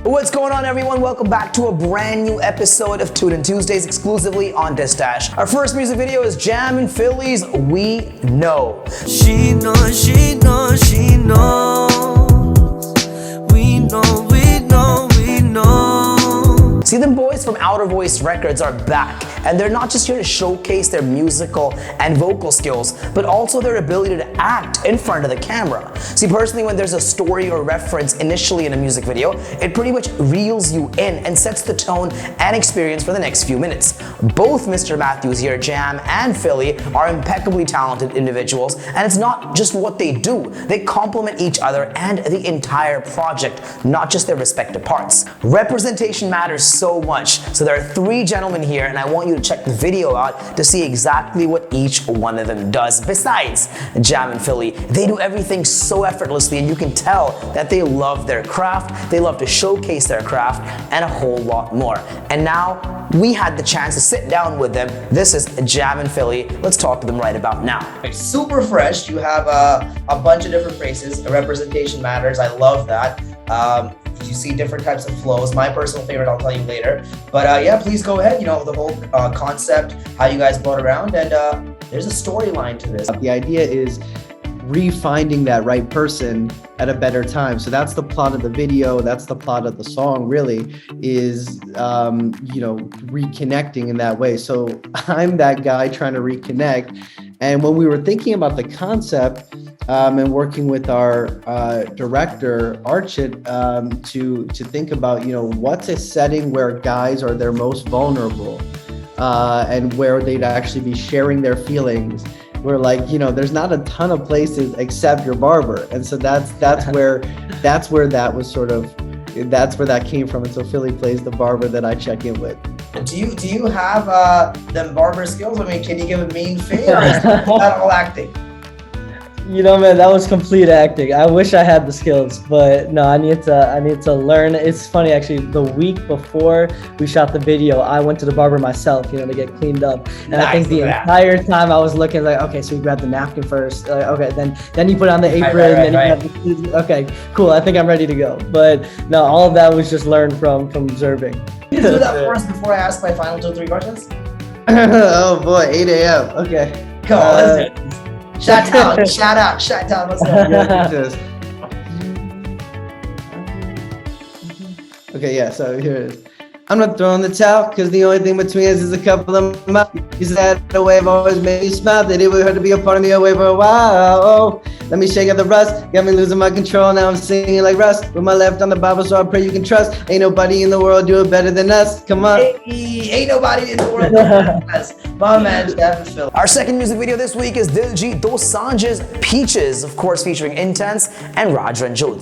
What's going on, everyone? Welcome back to a brand new episode of Tune In Tuesdays exclusively on DissDash. Our first music video is Jam and Philly's We Know. She knows, she knows, she knows. We know, we know, we know. See, them boys from Outer Voice Records are back, and they're not just here to showcase their musical and vocal skills, but also their ability to act in front of the camera. See, personally, when there's a story or reference initially in a music video, it pretty much reels you in and sets the tone and experience for the next few minutes. Both Mr. Matthews here, Jam and Philly, are impeccably talented individuals, and it's not just what they do. They complement each other and the entire project, not just their respective parts. Representation matters so much, so there are three gentlemen here, and I want you to check the video out to see exactly what each one of them does. Besides Jam and Philly, they do everything so effortlessly, and you can tell that they love their craft, they love to showcase their craft, and a whole lot more. And now, we had the chance to sit down with them. This is Jam and Philly. Let's talk to them right about now. Super fresh. You have a bunch of different phrases. Representation matters. I love that. You see different types of flows. My personal favorite, I'll tell you later. But yeah, please go ahead. You know, the whole concept, how you guys brought around, and there's a storyline to this. The idea is refinding that right person at a better time. So that's the plot of the video. That's the plot of the song, really, is, you know, reconnecting in that way. So I'm that guy trying to reconnect. And when we were thinking about the concept and working with our director, Archit, to think about, you know, what's a setting where guys are their most vulnerable and where they'd actually be sharing their feelings. We're like, you know, there's not a ton of places except your barber. And so that's where that was sort of, that's where that came from. And so Philly plays the barber that I check in with. Do you have them barber skills? I mean, can you give a mean fade, or is that all acting? You know, man, that was complete acting. I wish I had the skills, but no, I need to learn. It's funny, actually, the week before we shot the video, I went to the barber myself, you know, to get cleaned up. And nice, I think the entire time I was looking like, okay, so we grab the napkin first. Okay, then you put on the apron, okay, cool. I think I'm ready to go. But no, all of that was just learned from observing. Can you do that for us before I ask my final 2-3 questions? Oh boy, 8 a.m. Okay. Come on, let's do it. Shout out, what's up? Okay, yeah, so here it is. I'm not throwing the towel, because the only thing between us is a couple of mouths. You said the wave always made me smile, that it would hurt to be a part of me away for a while. Oh, let me shake out the rust, got me losing my control, now I'm singing like Russ. With my left on the Bible, so I pray you can trust. Ain't nobody in the world do it better than us, come on. Hey, ain't nobody in the world do it better than us. My man, Jam and Phil. Our second music video this week is Diljit Dosanjh's Peaches, of course featuring Intense and Ranjodh.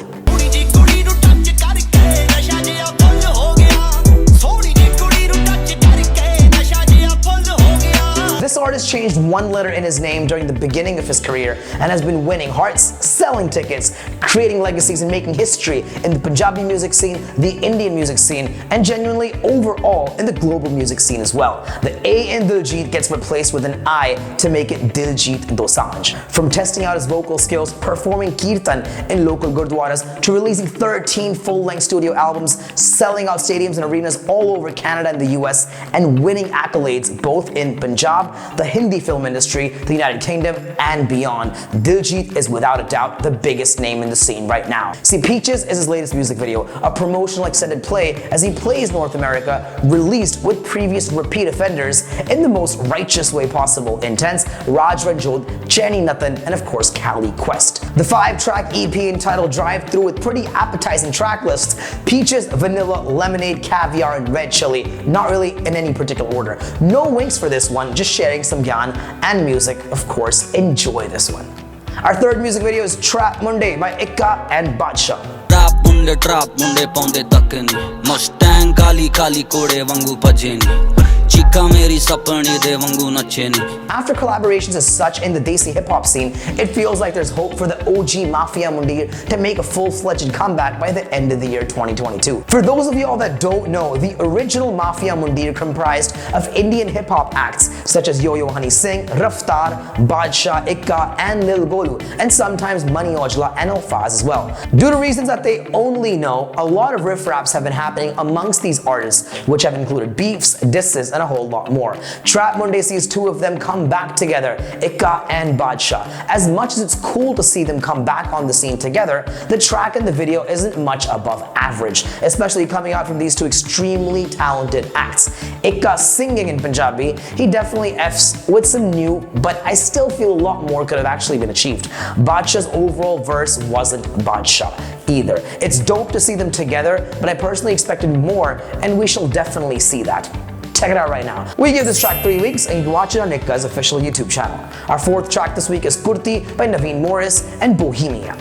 This artist changed one letter in his name during the beginning of his career and has been winning hearts, selling tickets, creating legacies, and making history in the Punjabi music scene, the Indian music scene, and genuinely overall in the global music scene as well. The A in Diljit gets replaced with an I to make it Diljit Dosanjh. From testing out his vocal skills, performing kirtan in local gurdwaras, to releasing 13 full-length studio albums, selling out stadiums and arenas all over Canada and the US, and winning accolades both in Punjab, the Hindi film industry, the United Kingdom, and beyond. Diljit is without a doubt the biggest name in the scene right now. See, Peaches is his latest music video, a promotional extended play as he plays North America, released with previous repeat offenders in the most righteous way possible. Intense, Ranjodh, Jenny Nathan, and of course Cali Quest. The 5-track EP entitled Drive Through with pretty appetizing track lists: Peaches, Vanilla, Lemonade, Caviar, and Red Chili. Not really in any particular order. No winks for this one, just sharing some gyan and music. Of course, enjoy this one. Our third music video is Trap Munde by IKKA and Badshah. Trap Munde paunde tak nahi Mustang kali kali kode vangu bhaje nahi ਚੀਕਾਂ ਮੇਰੀ ਸਪਣੀ ਦੇ ਵਾਂਗੂ ਨੱਚੇ ਨੀ After collaborations as such in the Desi hip-hop scene, it feels like there's hope for the OG Mafia Mundeer to make a full-fledged comeback by the end of the year 2022. For those of y'all that don't know, the original Mafia Mundeer comprised of Indian hip-hop acts such as Yo-Yo Honey Singh, Raftaar, Badshah, IKKA and Lil Golu, and sometimes Money Ojla and Alfaz as well. Due to reasons that they only know, a lot of riff raps have been happening amongst these artists, which have included beefs, disses, and a whole lot more. Trap Munde sees two of them come back together, IKKA and Badshah. As much as it's cool to see them come back on the scene together, the track in the video isn't much above average, especially coming out from these two extremely talented acts. IKKA singing in Punjabi, he definitely F's with some new, but I still feel a lot more could have actually been achieved. Badshah's overall verse wasn't Badshah either. It's dope to see them together, but I personally expected more, and we shall definitely see that. Check it out right now. We give this track 3 weeks and you can watch it on IKKA's official YouTube channel. Our fourth track this week is Kurti by Naveen Morris and BOHEMIA.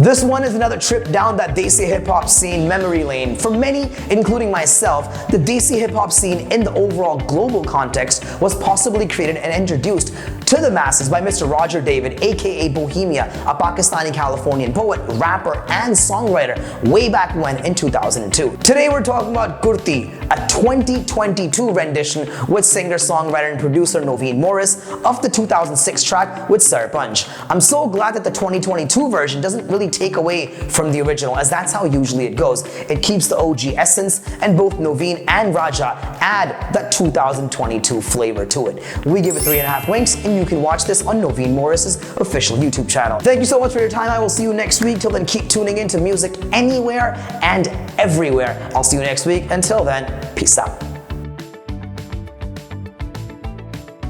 This one is another trip down that Desi hip-hop scene memory lane. For many, including myself, the Desi hip-hop scene in the overall global context was possibly created and introduced to the masses by Mr. Roger David, aka BOHEMIA, a Pakistani Californian poet, rapper, and songwriter way back when in 2002. Today we're talking about Kurti, a 2022 rendition with singer-songwriter and producer Naveen Morris of the 2006 track with Sarpanch. I'm so glad that the 2022 version doesn't really take away from the original, as that's how usually it goes. It keeps the OG essence, and both Noveen and Raja add that 2022 flavor to it. We give it 3.5 winks, and you can watch this on Naveen Morris's official YouTube channel. Thank you so much for your time. I will see you next week. Till then, keep tuning into music anywhere and everywhere. I'll see you next week. Until then, peace out.